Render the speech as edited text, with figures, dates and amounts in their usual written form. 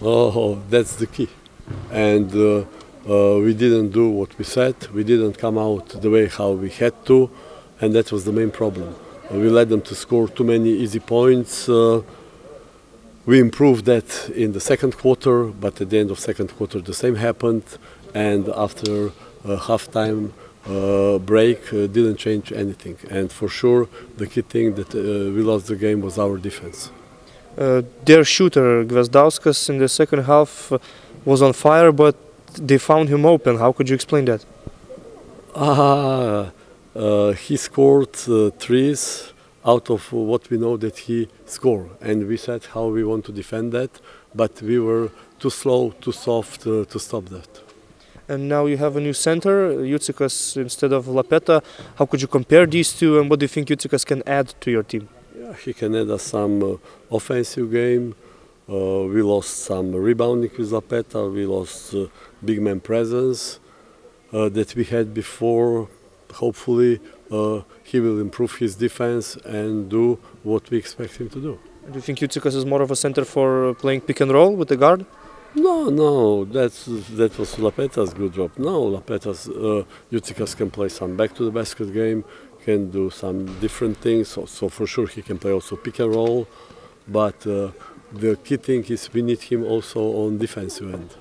Oh, that's the key. And we didn't do what we said. We didn't come out the way how we had to, and that was the main problem. We led them to score too many easy points. We improved that in the second quarter, but at the end of second quarter the same happened, and after halftime break didn't change anything. And for sure, the key thing that we lost the game was our defense. Their shooter, Gvazdauskas, in the second half was on fire, but they found him open. How could you explain that? He scored threes out of what we know that he scored, and we said how we want to defend that, but we were too slow, too soft to stop that. And now you have a new center, Jucikas instead of Lapeta. How could you compare these two, and what do you think Jucikas can add to your team? Yeah, he can add us some offensive game. We lost some rebounding with Lapeta. We lost big man presence that we had before. Hopefully he will improve his defense and do what we expect him to do. Do you think Jucikas is more of a center for playing pick and roll with the guard? No, that was Lapeta's good job. No, Jucikas can play some back to the basket game, can do some different things. So for sure he can play also pick and roll. But the key thing is we need him also on defensive end.